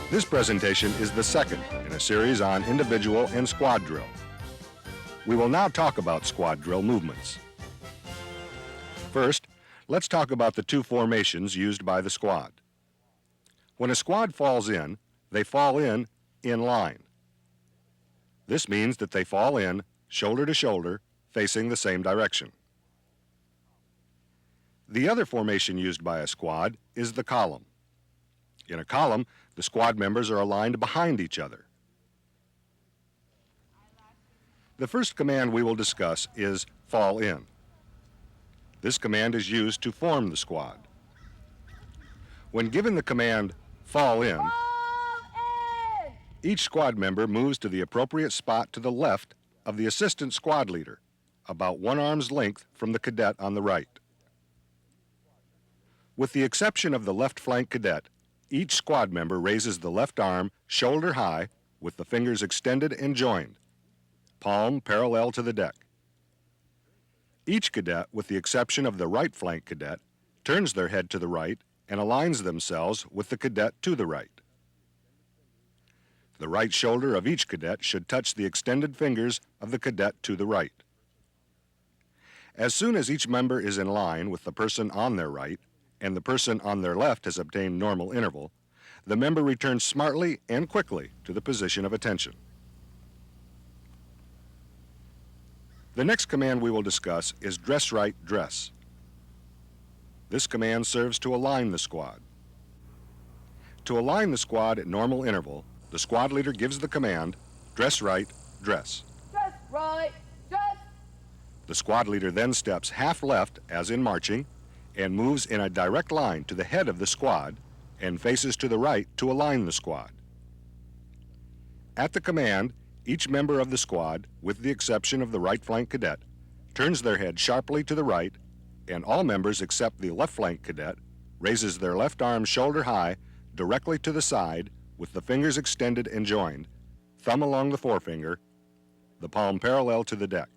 This presentation is the second in a series on individual and squad drill. We will now talk about squad drill movements. First, let's talk about the two formations used by the squad. When a squad falls in, they fall in line. This means that they fall in shoulder to shoulder, facing the same direction. The other formation used by a squad is the column. In a column, the squad members are aligned behind each other. The first command we will discuss is fall in. This command is used to form the squad. When given the command fall in, each squad member moves to the appropriate spot to the left of the assistant squad leader, about 1 arm's length from the cadet on the right. With the exception of the left flank cadet, each squad member raises the left arm shoulder high with the fingers extended and joined, palm parallel to the deck. Each cadet, with the exception of the right flank cadet, turns their head to the right and aligns themselves with the cadet to the right. The right shoulder of each cadet should touch the extended fingers of the cadet to the right. As soon as each member is in line with the person on their right and the person on their left has obtained normal interval, the member returns smartly and quickly to the position of attention. The next command we will discuss is dress right, dress. This command serves to align the squad. To align the squad at normal interval, the squad leader gives the command, dress right, dress. Dress right, dress. The squad leader then steps half left, as in marching, and moves in a direct line to the head of the squad and faces to the right to align the squad. At the command, each member of the squad, with the exception of the right flank cadet, turns their head sharply to the right, and all members except the left flank cadet raises their left arm shoulder high directly to the side with the fingers extended and joined, thumb along the forefinger, the palm parallel to the deck.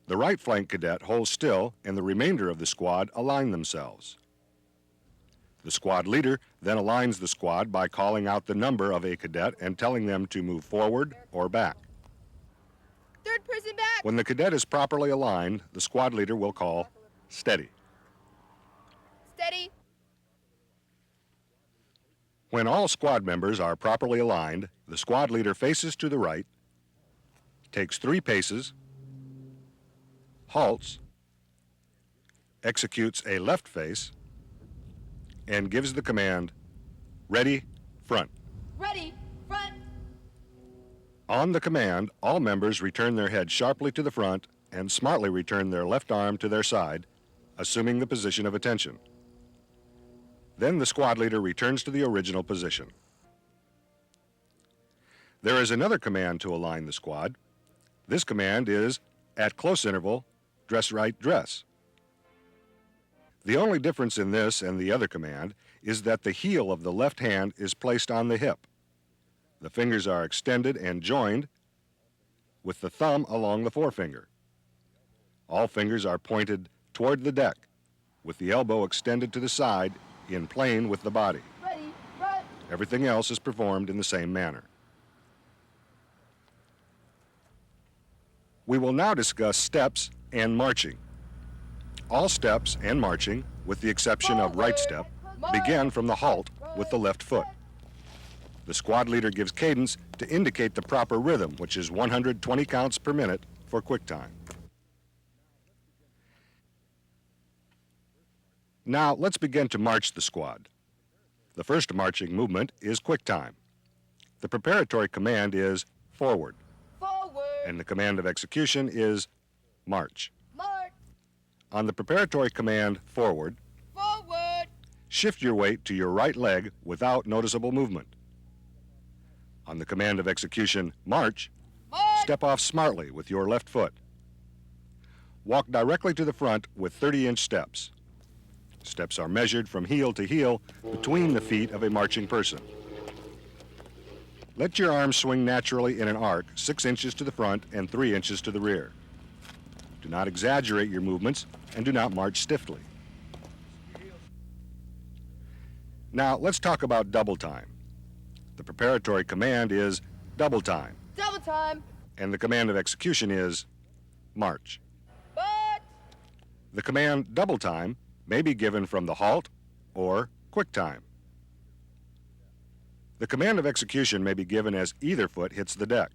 The right flank cadet holds still and the remainder of the squad align themselves. The squad leader then aligns the squad by calling out the number of a cadet and telling them to move forward or back. Third person back. When the cadet is properly aligned, the squad leader will call steady. Steady. When all squad members are properly aligned, the squad leader faces to the right, takes 3 paces, halts, executes a left face, and gives the command, ready, front. Ready, front. On the command, all members return their head sharply to the front and smartly return their left arm to their side, assuming the position of attention. Then the squad leader returns to the original position. There is another command to align the squad. This command is, at close interval, dress right, dress. The only difference in this and the other command is that the heel of the left hand is placed on the hip. The fingers are extended and joined with the thumb along the forefinger. All fingers are pointed toward the deck with the elbow extended to the side in plane with the body. Ready, front. Everything else is performed in the same manner. We will now discuss steps and marching. All steps and marching, with the exception of right step, begin from the halt with the left foot. The squad leader gives cadence to indicate the proper rhythm, which is 120 counts per minute for quick time. Now let's begin to march the squad. The first marching movement is quick time. The preparatory command is forward, Forward. and the command of execution is march. March. On the preparatory command forward, Forward. shift your weight to your right leg without noticeable movement. On the command of execution march, March. step off smartly with your left foot. Walk directly to the front with 30-inch steps. Steps are measured from heel to heel between the feet of a marching person. Let your arms swing naturally in an arc 6 inches to the front and 3 inches to the rear. Do not exaggerate your movements and do not march stiffly. Now let's talk about double time. The preparatory command is double time, Double time. and the command of execution is march. But. The command double time may be given from the halt or quick time. The command of execution may be given as either foot hits the deck.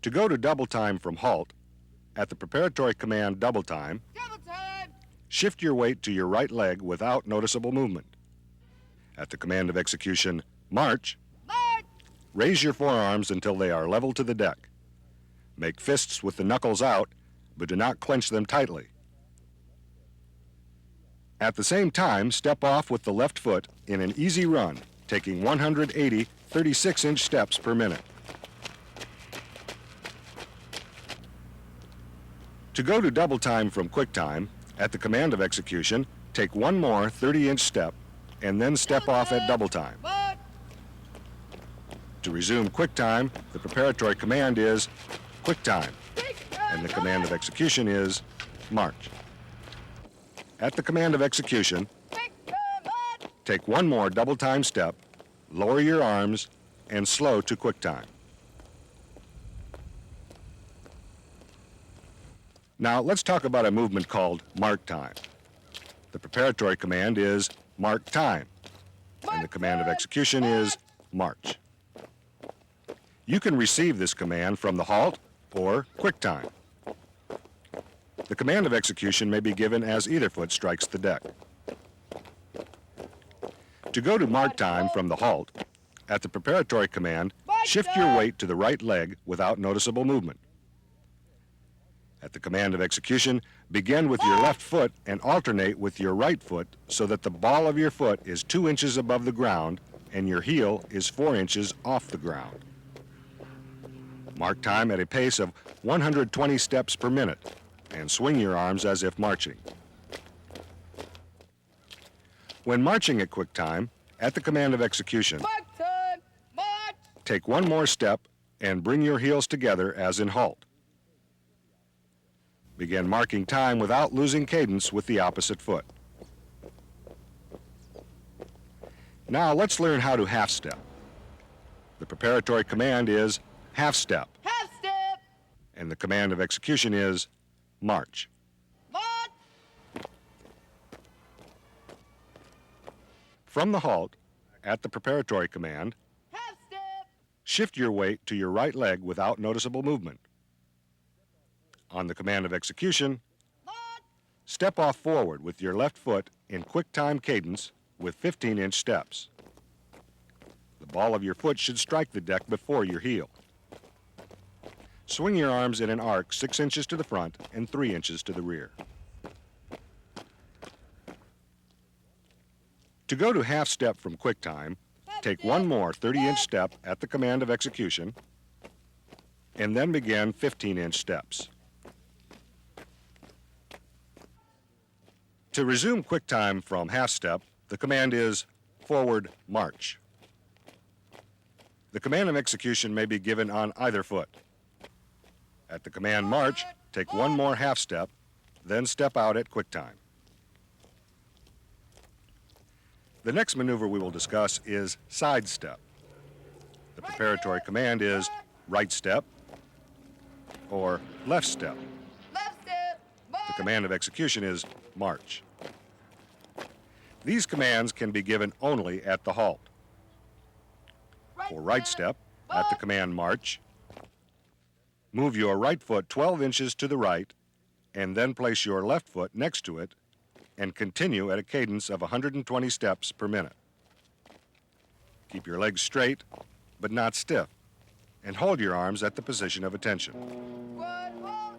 To go to double time from halt, at the preparatory command double time, Double time. shift your weight to your right leg without noticeable movement. At the command of execution march, March. raise your forearms until they are level to the deck. Make fists with the knuckles out, but do not clench them tightly. At the same time, step off with the left foot in an easy run, taking 180 36-inch steps per minute. To go to double time from quick time, at the command of execution, take one more 30-inch step and then step off at double time. March. To resume quick time, the preparatory command is quick time, Quick and the time. command of execution is march. At the command of execution, Quick time. March. take one more double time step, lower your arms, and slow to quick time. Now let's talk about a movement called mark time. The preparatory command is mark time, and the command of execution is march. You can receive this command from the halt or quick time. The command of execution may be given as either foot strikes the deck. To go to mark time from the halt, at the preparatory command, shift your weight to the right leg without noticeable movement. At the command of execution, begin with your left foot and alternate with your right foot so that the ball of your foot is 2 inches above the ground and your heel is 4 inches off the ground. Mark time at a pace of 120 steps per minute and swing your arms as if marching. When marching at quick time, at the command of execution, Mark time. March. take one more step and bring your heels together as in halt. Begin marking time without losing cadence with the opposite foot. Now let's learn how to half step. The preparatory command is half step, Half step. and the command of execution is march. March. From the halt, at the preparatory command, Half step. shift your weight to your right leg without noticeable movement. On the command of execution, March. step off forward with your left foot in quick time cadence with 15-inch steps. The ball of your foot should strike the deck before your heel. Swing your arms in an arc 6 inches to the front and 3 inches to the rear. To go to half step from quick time, take one more 30-inch step at the command of execution, and then begin 15-inch steps. To resume quick time from half step, the command is forward march. The command of execution may be given on either foot. At the command march, take one more half step, then step out at quick time. The next maneuver we will discuss is side step. The preparatory command is right step or left step. Left step. March. The command of execution is march. These commands can be given only at the halt. For right step, at the command march, move your right foot 12 inches to the right and then place your left foot next to it and continue at a cadence of 120 steps per minute. Keep your legs straight but not stiff and hold your arms at the position of attention. One, hold.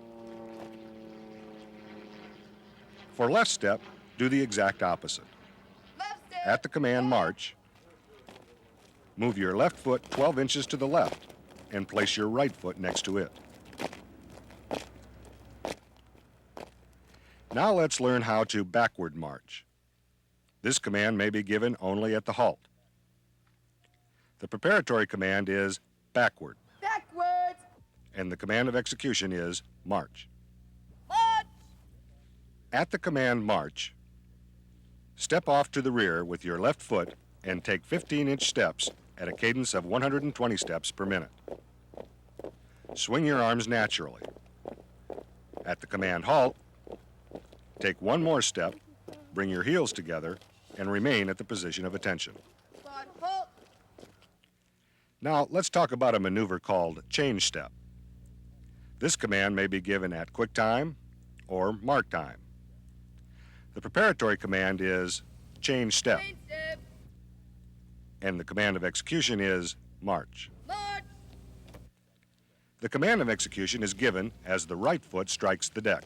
For left step, do the exact opposite. Left step. At the command march, move your left foot 12 inches to the left and place your right foot next to it. Now let's learn how to backward march. This command may be given only at the halt. The preparatory command is backward, Backwards. and the command of execution is march. March. At the command march, Step off to the rear with your left foot and take 15-inch steps at a cadence of 120 steps per minute. Swing your arms naturally. At the command halt, take one more step, bring your heels together, and remain at the position of attention. Squad halt. Now, let's talk about a maneuver called change step. This command may be given at quick time or mark time. The preparatory command is change step, Change step. and the command of execution is march. March. The command of execution is given as the right foot strikes the deck.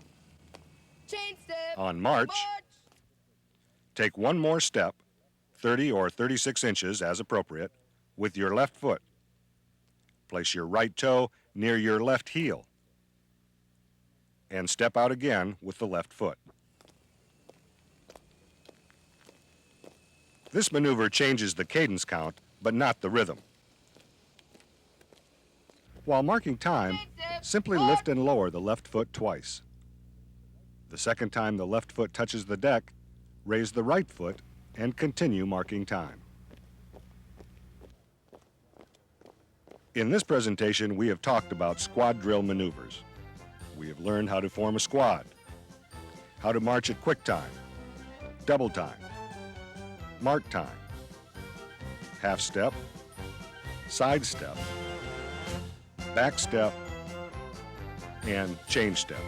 Change step. On march, March. take one more step, 30 or 36 inches as appropriate, with your left foot. Place your right toe near your left heel and step out again with the left foot. This maneuver changes the cadence count, but not the rhythm. While marking time, simply lift and lower the left foot twice. The second time the left foot touches the deck, raise the right foot and continue marking time. In this presentation, we have talked about squad drill maneuvers. We have learned how to form a squad, how to march at quick time, double time, mark time, half step, side step, back step, and change step.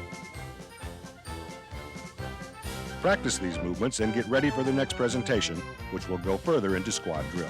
Practice these movements and get ready for the next presentation, which will go further into squad drill.